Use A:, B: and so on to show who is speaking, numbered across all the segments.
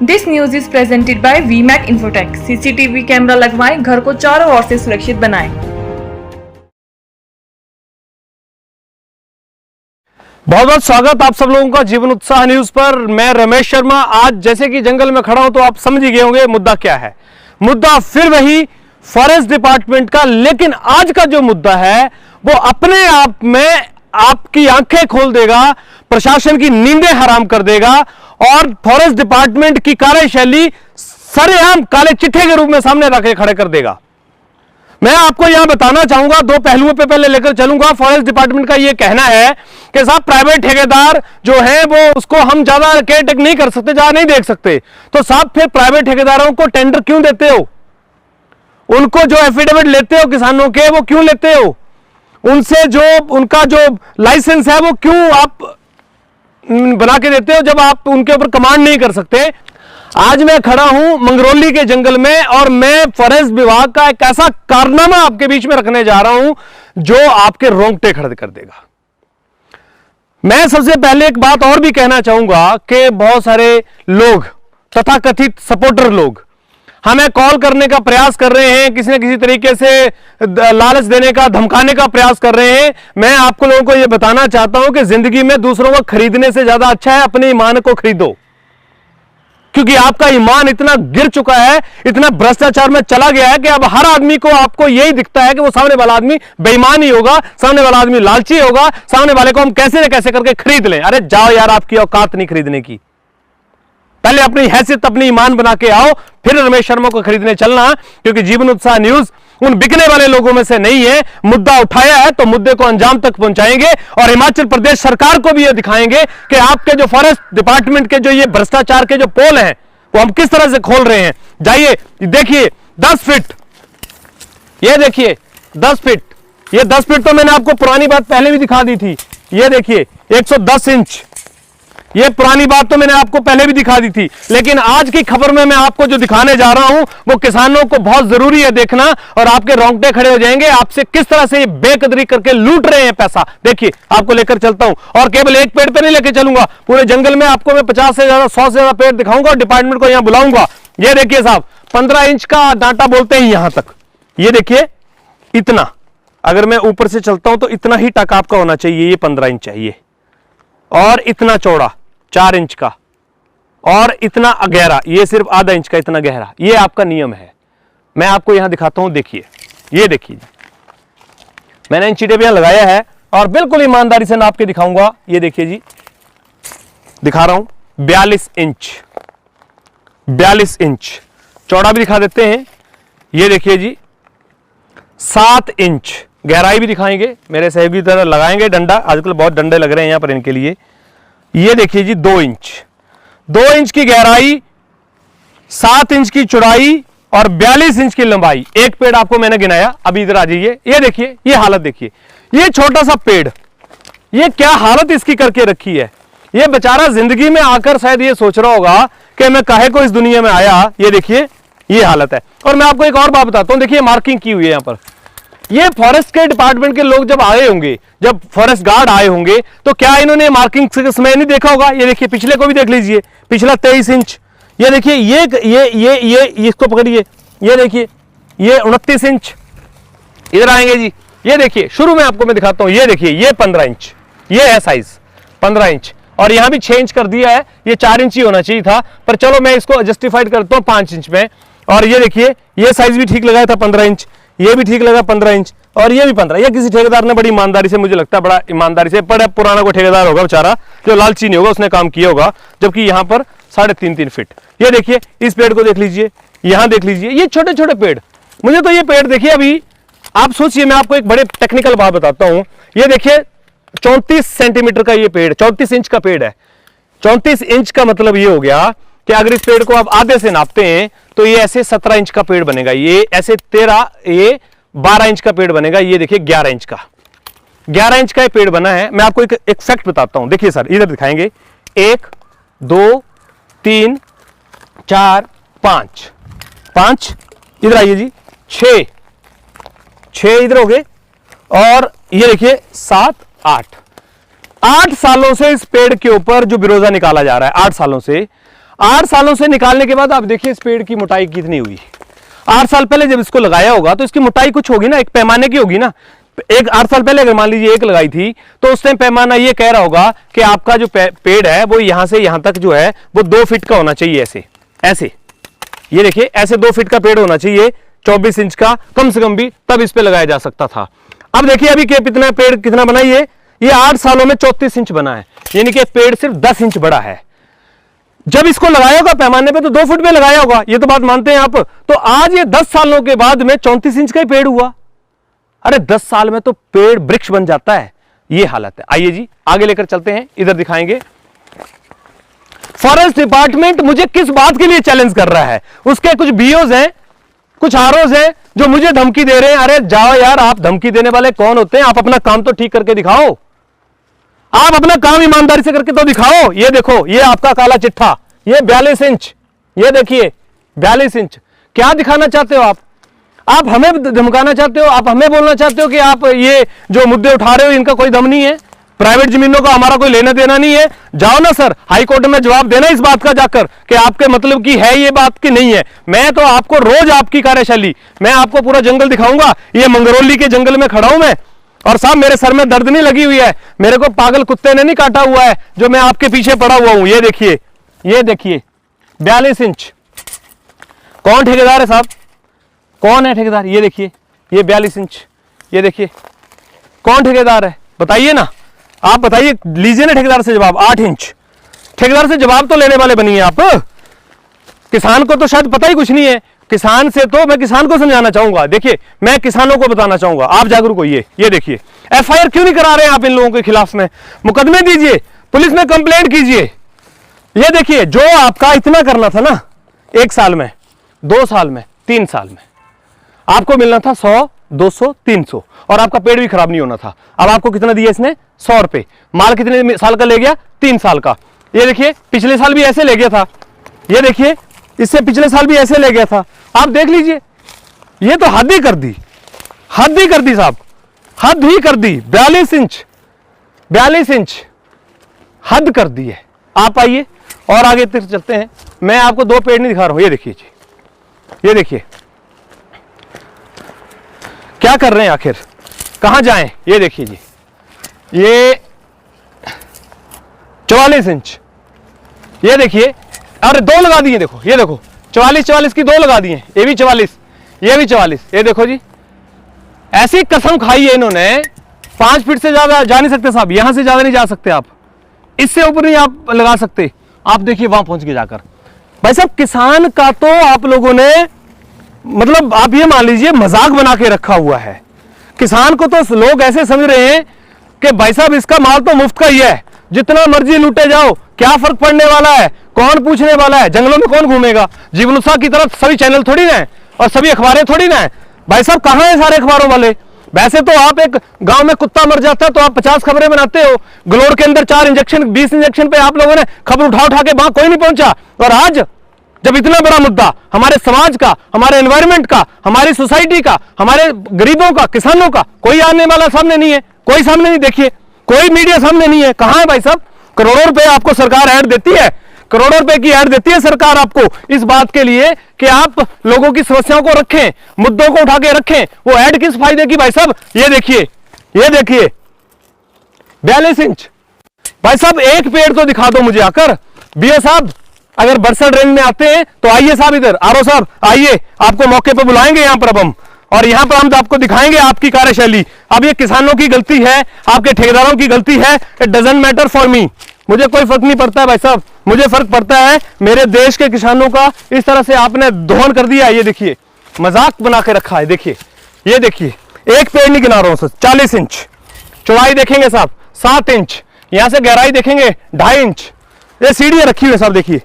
A: This news is presented by वीमैक Infotech. CCTV camera लगवाएं, घर को चारों ओर से सुरक्षित बनाएं।
B: बहुत बहुत स्वागत आप सब लोगों का जीवन उत्साह न्यूज पर। मैं रमेश शर्मा। आज जैसे कि जंगल में खड़ा हूं तो आप समझ ही गए होंगे मुद्दा क्या है। मुद्दा फिर वही फॉरेस्ट डिपार्टमेंट का, लेकिन आज का जो मुद्दा है वो अपने आप में आपकी आंखें खोल देगा, प्रशासन की नींदें हराम कर देगा और फॉरेस्ट डिपार्टमेंट की कार्यशैली सरेआम काले चिट्ठे के रूप में सामने रख के खड़े कर देगा। मैं आपको यहां बताना चाहूंगा, दो पहलुओं पे पहले लेकर चलूंगा। फॉरेस्ट डिपार्टमेंट का यह कहना है कि साहब प्राइवेट ठेकेदार जो है वो उसको हम ज्यादा केयरटेक नहीं कर सकते, ज्यादा नहीं देख सकते। तो साहब फिर प्राइवेट ठेकेदारों को टेंडर क्यों देते हो? उनको जो एफिडेविट लेते हो किसानों के वो क्यों लेते हो? उनसे जो उनका जो लाइसेंस है वो क्यों आप बना के देते हो जब आप उनके ऊपर कमांड नहीं कर सकते? आज मैं खड़ा हूं मंगरौली के जंगल में और मैं फॉरेस्ट विभाग का एक ऐसा कारनामा आपके बीच में रखने जा रहा हूं जो आपके रोंगटे खड़े कर देगा। मैं सबसे पहले एक बात और भी कहना चाहूंगा कि बहुत सारे लोग, तथाकथित सपोर्टर लोग, हमें कॉल करने का प्रयास कर रहे हैं, किसी न किसी तरीके से लालच देने का, धमकाने का प्रयास कर रहे हैं। मैं आपको लोगों को यह बताना चाहता हूं कि जिंदगी में दूसरों को खरीदने से ज्यादा अच्छा है अपने ईमान को खरीदो, क्योंकि आपका ईमान इतना गिर चुका है, इतना भ्रष्टाचार में चला गया है कि अब हर आदमी को आपको यही दिखता है कि वो सामने वाला आदमी बेईमान ही होगा, सामने वाला आदमी लालची होगा, सामने वाले को हम कैसे न कैसे करके खरीद लें। अरे जाओ यार, आपकी औकात नहीं खरीदने की। पहले अपनी हैसियत, अपनी ईमान बना के आओ, फिर रमेश शर्मा को खरीदने चलना, क्योंकि जीवन उत्साह न्यूज उन बिकने वाले लोगों में से नहीं है। मुद्दा उठाया है तो मुद्दे को अंजाम तक पहुंचाएंगे और हिमाचल प्रदेश सरकार को भी यह दिखाएंगे कि आपके जो फॉरेस्ट डिपार्टमेंट के जो ये भ्रष्टाचार के जो पोल हैं वो हम किस तरह से खोल रहे हैं। जाइए देखिए, 10 फीट, ये देखिए 10 फीट, ये 10 फीट तो मैंने आपको पुरानी बात पहले भी दिखा दी थी। ये देखिए 110 इंच, ये पुरानी बात तो मैंने आपको पहले भी दिखा दी थी, लेकिन आज की खबर में मैं आपको जो दिखाने जा रहा हूं वो किसानों को बहुत जरूरी है देखना, और आपके रोंगटे खड़े हो जाएंगे। आपसे किस तरह से ये बेकदरी करके लूट रहे हैं पैसा। देखिए आपको लेकर चलता हूं, और केवल एक पेड़ पे नहीं लेकर चलूंगा, पूरे जंगल में आपको मैं 50 से ज्यादा, 100 से ज्यादा पेड़ दिखाऊंगा और डिपार्टमेंट को यहां बुलाऊंगा। ये देखिए साहब, 15 इंच का डांटा बोलते हैं यहां तक। ये देखिए इतना, अगर मैं ऊपर से चलता हूं तो इतना ही टक आपका होना चाहिए, ये 15 इंच चाहिए, और इतना चौड़ा 4 इंच का, और इतना गहरा, ये सिर्फ आधा इंच का, इतना गहरा, ये आपका नियम है। मैं आपको यहां दिखाता हूं, देखिए, ये देखिए मैंने इन चीटें भी यहां लगाया है और बिल्कुल ईमानदारी से नाप के दिखाऊंगा। ये देखिए जी, दिखा रहा हूं, 42 इंच, 42 इंच चौड़ा भी दिखा देते हैं। ये देखिए जी 7 इंच गहराई भी दिखाएंगे, मेरे सहयोगी तरह लगाएंगे डंडा, आजकल बहुत डंडे लग रहे हैं यहां पर इनके लिए। ये देखिए जी 2 इंच, 2 इंच की गहराई, 7 इंच की चौड़ाई और 42 इंच की लंबाई। एक पेड़ आपको मैंने गिनाया, अभी इधर आ जाइए, ये देखिए, ये हालत देखिए, ये छोटा सा पेड़, ये क्या हालत इसकी करके रखी है। ये बेचारा जिंदगी में आकर शायद ये सोच रहा होगा कि मैं काहे को इस दुनिया में आया। ये देखिए ये हालत है। और मैं आपको एक और बात बताता हूं, देखिए मार्किंग की हुई है यहां पर। ये फॉरेस्ट के डिपार्टमेंट के लोग जब आए होंगे, जब फॉरेस्ट गार्ड आए होंगे, तो क्या इन्होंने मार्किंग के समय नहीं देखा होगा? ये देखिए पिछले को भी देख लीजिए, पिछला 23 इंच। ये देखिए ये इसको पकड़िए, ये देखिए ये 29 इंच। इधर आएंगे जी, ये देखिए शुरू में आपको मैं दिखाता हूं, ये देखिए ये 15 इंच, ये है साइज 15 इंच, और यहां भी 6 इंच कर दिया है, ये 4 इंच ही होना चाहिए था, पर चलो मैं इसको जस्टिफाइड करता हूं 5 इंच में। और ये देखिए ये साइज भी ठीक लगाया था 15 इंच, ये भी ठीक लगा 15 इंच, और ये भी 15। ये किसी ठेकेदार ने बड़ी ईमानदारी से, मुझे लगता है बड़ा ईमानदारी से, बड़ा पुराना कोई ठेकेदार होगा बेचारा, जो लालची नहीं होगा, उसने काम किया होगा। जबकि यहां पर 3.5 फीट। ये देखिए इस पेड़ को देख लीजिए, यहां देख लीजिए, ये छोटे छोटे पेड़। मुझे तो ये पेड़ देखिए, अभी आप सोचिए, मैं आपको एक बड़े टेक्निकल बात बताता हूं। ये देखिए 34 सेंटीमीटर का ये पेड़, 34 इंच का पेड़ है। 34 इंच का मतलब ये हो गया कि अगर इस पेड़ को आप आधे से नापते हैं तो ये ऐसे 17 इंच का पेड़ बनेगा, ये ऐसे 13, ये 12 इंच का पेड़ बनेगा। ये देखिए 11 इंच का, 11 इंच का ये पेड़ बना है। मैं आपको एक फैक्ट बताता हूं, देखिए सर, इधर दिखाएंगे, 1 2 3 4 5 5, इधर आइए जी, 6 इधर हो गए, और ये देखिए 7 8 सालों से इस पेड़ के ऊपर जो बिरोजा निकाला जा रहा है, 8 सालों से 8 सालों से निकालने के बाद आप देखिए इस पेड़ की मोटाई कितनी हुई। 8 साल पहले जब इसको लगाया होगा तो इसकी मोटाई कुछ होगी ना, एक पैमाने की होगी ना। एक 8 साल पहले अगर मान लीजिए एक लगाई थी तो उस टाइम पैमाना ये कह रहा होगा कि आपका जो पेड़ है वो यहां से यहां तक जो है वो 2 फीट का होना चाहिए। ऐसे ऐसे ये देखिए ऐसे 2 फीट का पेड़ होना चाहिए, 24 इंच का कम से कम भी, तब इस पे लगाया जा सकता था। अब देखिए अभी कितना पेड़ कितना बना, ये 8 सालों में 34 इंच बना है, यानी कि पेड़ सिर्फ 10 इंच बड़ा है। जब इसको लगाया होगा पैमाने पे तो 2 फुट पे लगाया होगा, ये तो बात मानते हैं आप। तो आज ये 10 सालों के बाद में 34 इंच का ही पेड़ हुआ। अरे 10 साल में तो पेड़ वृक्ष बन जाता है, ये हालत है। आइए जी आगे लेकर चलते हैं, इधर दिखाएंगे। फॉरेस्ट डिपार्टमेंट मुझे किस बात के लिए चैलेंज कर रहा है, उसके कुछ बीओज हैं, कुछ आरओज हैं जो मुझे धमकी दे रहे हैं। अरे जाओ यार, आप धमकी देने वाले कौन होते हैं? आप अपना काम तो ठीक करके दिखाओ, आप अपना काम ईमानदारी से करके तो दिखाओ। ये देखो, ये आपका काला चिट्ठा, ये 42 इंच, ये देखिए 42 इंच। क्या दिखाना चाहते हो आप हमें धमकाना चाहते हो, आप हमें बोलना चाहते हो कि आप ये जो मुद्दे उठा रहे हो इनका कोई दम नहीं है, प्राइवेट जमीनों का हमारा कोई लेना देना नहीं है। जाओ ना सर, हाई कोर्ट में जवाब देना इस बात का जाकर कि आपके मतलब की है ये बात की नहीं है। मैं तो आपको रोज आपकी कार्यशैली, मैं आपको पूरा जंगल दिखाऊंगा। ये मंगरौली के जंगल में खड़ा हूं मैं, और साहब मेरे सर में दर्द नहीं लगी हुई है, मेरे को पागल कुत्ते ने नहीं काटा हुआ है जो मैं आपके पीछे पड़ा हुआ हूं। ये देखिए, ये देखिए 42 इंच। कौन ठेकेदार है साहब, कौन है ठेकेदार? ये देखिए, ये 42 इंच, ये देखिए कौन ठेकेदार है बताइए ना, आप बताइए, लीजिए ना ठेकेदार से जवाब। 8 इंच, ठेकेदार से जवाब तो लेने वाले बनिए आप। किसान को तो शायद पता ही कुछ नहीं है, किसान से तो मैं किसान को समझाना चाहूंगा। देखिए मैं किसानों को बताना चाहूंगा, आप जागरूक होइए। ये देखिए एफआईआर क्यों नहीं करा रहे हैं आप इन लोगों के खिलाफ में? मुकदमे दीजिए, पुलिस में कंप्लेंट कीजिए। ये देखिए, जो आपका इतना करना था ना 1 साल में, 2 साल में, 3 साल में, आपको मिलना था 100, 200, 300, और आपका पेड़ भी खराब नहीं होना था। अब आपको कितना दिया इसने? 100 रुपए। माल कितने साल का ले गया? 3 साल का। ये देखिए पिछले साल भी ऐसे ले गया था, ये देखिए इससे पिछले साल भी ऐसे ले गया था। आप देख लीजिए, ये तो हद ही कर दी, हद ही कर दी साहब, हद ही कर दी। 42 इंच, 42 इंच हद कर दी है। आप आइए और आगे तक चलते हैं। मैं आपको 2 पेड़ नहीं दिखा रहा हूं, ये देखिए जी, ये देखिए क्या कर रहे हैं आखिर, कहां जाएं? ये देखिए जी, ये 44 इंच, ये देखिए, अरे 2 लगा दिए, देखो ये देखो 44 की 2 लगा दिए, ये भी 44, ये भी 44। ये देखो जी, ऐसी कसम खाई है इन्होंने, 5 फीट से ज्यादा जा नहीं सकते साहब, यहां से ज्यादा नहीं जा सकते आप, इससे ऊपर नहीं आप लगा सकते। आप देखिए वहां पहुंच के जाकर, भाई साहब किसान का तो आप लोगों ने मतलब आप ये मान लीजिए मजाक बना के रखा हुआ है। किसान को तो लोग ऐसे समझ रहे हैं कि भाई साहब इसका माल तो मुफ्त का ही है, जितना मर्जी लूटे जाओ, क्या फर्क पड़ने वाला है, कौन पूछने वाला है, जंगलों में कौन घूमेगा। जीवन उत्सव की तरफ सभी चैनल थोड़ी ना है और सभी अखबारें थोड़ी ना है। भाई साहब कहां है सारे अखबारों वाले? वैसे तो आप एक गांव में कुत्ता मर जाता है तो आप 50 खबरें बनाते हो, ग्लोर के अंदर 4 इंजेक्शन 20 इंजेक्शन पे आप लोगों ने खबर उठा उठा के वहां कोई नहीं पहुंचा। और आज जब इतना बड़ा मुद्दा हमारे समाज का, हमारे एनवायरमेंट का, हमारी सोसाइटी का, हमारे गरीबों का, किसानों का, कोई आने वाला सामने नहीं है, कोई सामने नहीं, देखिए कोई मीडिया सामने नहीं है। कहां है भाई साहब? करोड़ों रुपए आपको सरकार ऐड देती है, करोड़ों रुपए की ऐड देती है सरकार आपको इस बात के लिए कि आप लोगों की समस्याओं को रखें, मुद्दों को उठा के रखें। वो ऐड किस फायदे की भाई साहब? ये देखिए, ये देखिए 42 इंच। भाई साहब एक पेड़ तो दिखा दो मुझे आकर। बीओ साहब अगर बरसठ रेंज में आते हैं तो आइए साहब, इधर आरओ साहब आइए, आपको मौके पर बुलाएंगे यहां पर अब हम, और यहां पर हम आपको दिखाएंगे आपकी कार्यशैली। अब ये किसानों की गलती है, आपके ठेकेदारों की गलती है, it doesn't matter for me, मुझे कोई फर्क नहीं पड़ता है भाई साहब, मुझे फर्क पड़ता है मेरे देश के किसानों का। इस तरह से आपने दोहन कर दिया है, ये देखिए मजाक बना के रखा है। देखिए ये देखिए, एक पेड़ नहीं गिना रहा हूं सर, 40 इंच चौड़ाई देखेंगे साहब, 7 इंच, यहां से गहराई देखेंगे 2.5 इंच। ये सीढ़ियां रखी हुई है साहब, देखिए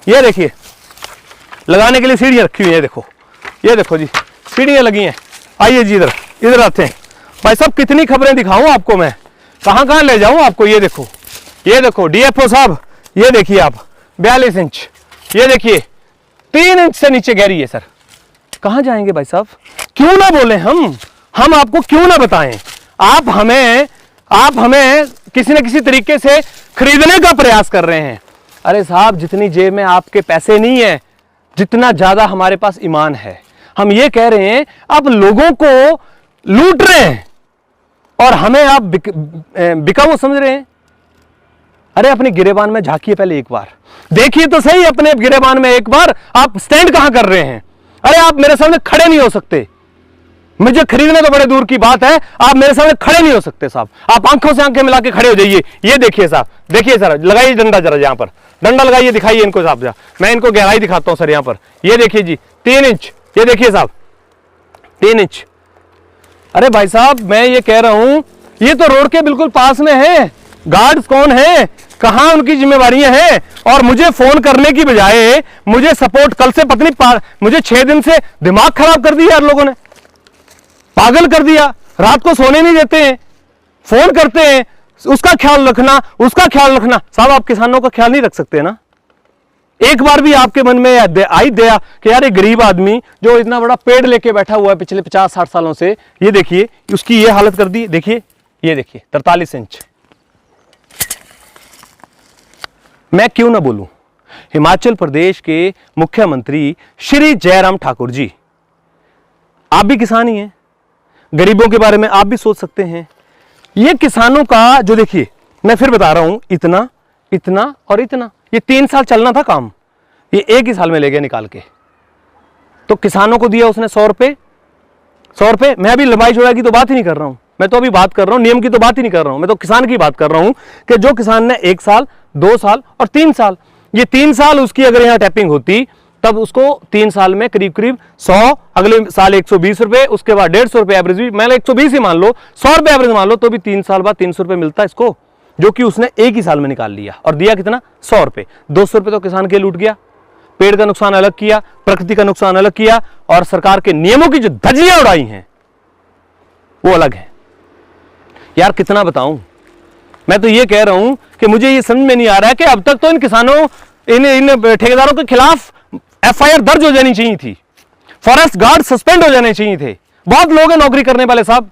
B: ये देखिए लगाने के लिए सीढ़ियां रखी हुई है, देखो ये देखो जी सीढ़ियां लगी हैं। आइए जी इधर, इधर आते हैं भाई साहब, कितनी खबरें दिखाऊं आपको मैं, कहां कहां ले जाऊं आपको। ये देखो, ये देखो डीएफओ साहब, ये देखिए आप 42 इंच, ये देखिए 3 इंच से नीचे गहरी है सर। कहां जाएंगे भाई साहब? क्यों ना बोले हम आपको क्यों ना बताएं? आप हमें किसी न किसी तरीके से खरीदने का प्रयास कर रहे हैं। अरे साहब, जितनी जेब में आपके पैसे नहीं है, जितना ज्यादा हमारे पास ईमान है। हम ये कह रहे हैं आप लोगों को लूट रहे हैं और हमें आप बिकाऊ समझ रहे हैं। अरे अपने गिरेबान में झांकिए, पहले एक बार देखिए तो सही अपने गिरेबान में एक बार, आप स्टैंड कहां कर रहे हैं। अरे आप मेरे सामने खड़े नहीं हो सकते, मुझे खरीदने तो बड़े दूर की बात है, आप मेरे सामने खड़े नहीं हो सकते साहब। आप आंखों से आंखें मिला के खड़े हो जाइए। ये देखिए साहब, देखिए सर, लगाइए डंडा जरा, यहां पर डंडा लगाइए, दिखाइए इनको साहब। मैं इनको गहराई दिखाता हूं सर, यहां पर ये देखिए जी 3 इंच, ये देखिए साहब 3 इंच। अरे भाई साहब, मैं ये कह रहा हूं, ये तो रोड के बिल्कुल पास में है। गार्ड्स कौन है, कहां उनकी जिम्मेवारियां हैं, और मुझे फोन करने की बजाय मुझे सपोर्ट, कल से पत्नी मुझे 6 दिन से दिमाग खराब कर दिया यार लोगों ने, पागल कर दिया। रात को सोने नहीं देते हैं, फोन करते हैं, उसका ख्याल रखना, उसका ख्याल रखना। साहब आप किसानों का ख्याल नहीं रख सकते ना? एक बार भी आपके मन में आई दया कि यार एक गरीब आदमी जो इतना बड़ा पेड़ लेके बैठा हुआ है पिछले 50-60 सालों से, ये देखिए उसकी ये हालत कर दी। देखिए ये देखिए 43 इंच। मैं क्यों ना बोलूं, हिमाचल प्रदेश के मुख्यमंत्री श्री जयराम ठाकुर जी, आप भी किसान ही हैं, गरीबों के बारे में आप भी सोच सकते हैं। ये किसानों का जो, देखिए मैं फिर बता रहा हूं, इतना इतना और इतना, ये 3 साल चलना था काम, ये एक ही साल में ले गया निकाल के। तो किसानों को दिया उसने 100 रुपए, 100 रुपए। मैं अभी लंबाई चौड़ाई की तो बात ही नहीं कर रहा हूं, मैं तो अभी बात कर रहा हूं नियम की तो बात ही नहीं कर रहा हूं, मैं तो किसान की बात कर रहा हूं कि जो किसान ने 1 साल, 2 साल और 3 साल, ये 3 साल उसकी अगर यहां टैपिंग होती तब उसको 3 साल में करीब करीब 100, अगले साल 120 रुपए, उसके बाद 150 रुपए एवरेज भी, मैं 120 ही मान लो, 100 रुपए एवरेज मान लो, तो भी 3 साल बाद 300 रुपए मिलता है इसको, जो कि उसने एक ही साल में निकाल लिया। और दिया कितना? 100 रुपए। 200 रुपए तो किसान के लूट गया। पेड़ का नुकसान अलग किया, प्रकृति का नुकसान अलग किया, और सरकार के नियमों की जो धज्जियां उड़ाई हैं वो अलग है। यार कितना बताऊं, मैं तो ये कह रहा हूं कि मुझे ये समझ में नहीं आ रहा है कि अब तक तो इन किसानों, इन ठेकेदारों के खिलाफ FIR दर्ज हो जानी चाहिए थी, फॉरेस्ट गार्ड सस्पेंड हो जाने चाहिए थे। बहुत लोग हैं नौकरी करने वाले साहब,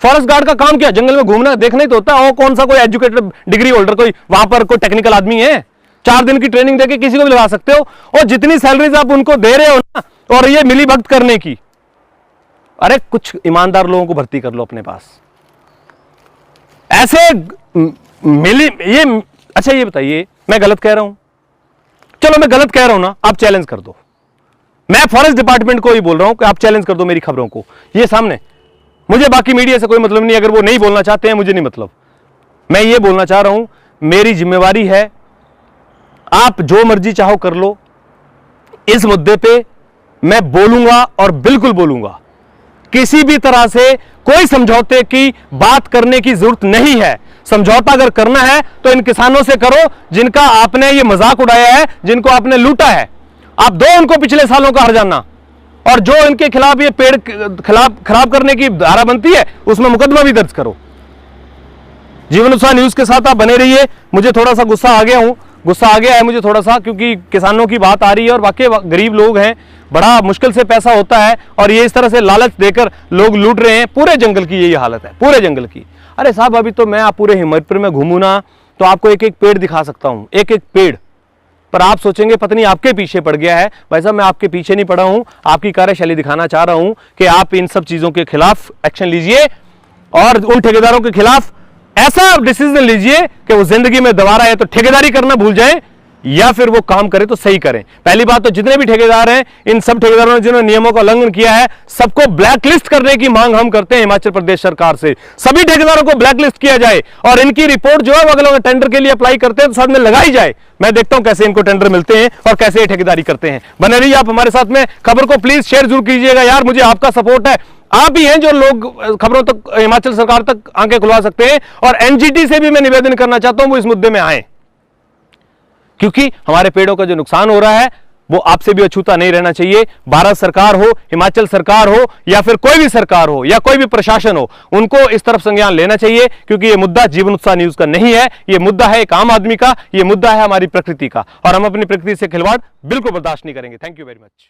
B: फॉरेस्ट गार्ड का काम क्या, जंगल में घूमना, देखना ही तो होता है। और कौन सा कोई एजुकेटेड डिग्री होल्डर, कोई वहां पर कोई टेक्निकल आदमी है? 4 दिन की ट्रेनिंग देके किसी को भी लगा सकते हो, और जितनी सैलरीज आप उनको दे रहे हो ना, और ये मिली भगत करने की, अरे कुछ ईमानदार लोगों को भर्ती कर लो अपने पास। ऐसे मिली ये, अच्छा ये बताइए मैं गलत कह रहा हूं? चलो मैं गलत कह रहा हूं ना, आप चैलेंज कर दो। मैं फॉरेस्ट डिपार्टमेंट को ही बोल रहा हूं कि आप चैलेंज कर दो मेरी खबरों को, ये सामने। मुझे बाकी मीडिया से कोई मतलब नहीं, अगर वो नहीं बोलना चाहते हैं मुझे नहीं मतलब। मैं ये बोलना चाह रहा हूं, मेरी जिम्मेवारी है, आप जो मर्जी चाहो कर लो, इस मुद्दे पे मैं बोलूंगा और बिल्कुल बोलूंगा। किसी भी तरह से कोई समझौते की बात करने की जरूरत नहीं है। समझौता अगर करना है तो इन किसानों से करो जिनका आपने ये मजाक उड़ाया है, जिनको आपने लूटा है। आप दो उनको पिछले सालों का हर्जाना, और जो इनके खिलाफ ये पेड़ खराब करने की धारा बनती है उसमें मुकदमा भी दर्ज करो। जीवन उत्साह न्यूज के साथ आप बने रहिए। मुझे थोड़ा सा गुस्सा आ गया है मुझे थोड़ा सा, क्योंकि किसानों की बात आ रही है और वाकई गरीब लोग हैं, बड़ा मुश्किल से पैसा होता है, और ये इस तरह से लालच देकर लोग लूट रहे हैं। पूरे जंगल की यही हालत है, पूरे जंगल की। अरे साहब अभी तो मैं आप पूरे हिमाचल में घूमू ना तो आपको एक एक पेड़ दिखा सकता हूं, एक एक पेड़, पर आप सोचेंगे पत्नी आपके पीछे पड़ गया है। भाई साहब मैं आपके पीछे नहीं पड़ा हूं, आपकी कार्यशैली दिखाना चाह रहा हूं कि आप इन सब चीजों के खिलाफ एक्शन लीजिए, और उन ठेकेदारों के खिलाफ ऐसा डिसीजन लीजिए कि वो जिंदगी में दोबारा है तो ठेकेदारी करना भूल जाएं, या फिर वो काम करे तो सही करें। पहली बात तो जितने भी ठेकेदार हैं, इन सब ठेकेदारों ने जिन्होंने नियमों का उल्लंघन किया है, सबको ब्लैकलिस्ट करने की मांग हम करते हैं हिमाचल प्रदेश सरकार से। सभी ठेकेदारों को ब्लैकलिस्ट किया जाए, और इनकी रिपोर्ट जो है वो अगर टेंडर के लिए अप्लाई करते हैं तो साथ में लगाई जाए। मैं देखता हूं कैसे इनको टेंडर मिलते हैं और कैसे ये ठेकेदारी करते हैं। बने रहिए आप हमारे साथ में। खबर को प्लीज शेयर जरूर कीजिएगा यार, मुझे आपका सपोर्ट है। आप ही हैं जो लोग खबरों तक, हिमाचल सरकार तक आंखें खुलवा सकते हैं, और NGT से भी मैं निवेदन करना चाहता हूं वो इस मुद्दे में आए, क्योंकि हमारे पेड़ों का जो नुकसान हो रहा है वो आपसे भी अछूता नहीं रहना चाहिए। भारत सरकार हो, हिमाचल सरकार हो, या फिर कोई भी सरकार हो, या कोई भी प्रशासन हो, उनको इस तरफ संज्ञान लेना चाहिए, क्योंकि ये मुद्दा जीवन उत्साह न्यूज का नहीं है, ये मुद्दा है एक आम आदमी का, ये मुद्दा है हमारी प्रकृति का, और हम अपनी प्रकृति से खिलवाड़ बिल्कुल बर्दाश्त नहीं करेंगे। Thank you very much.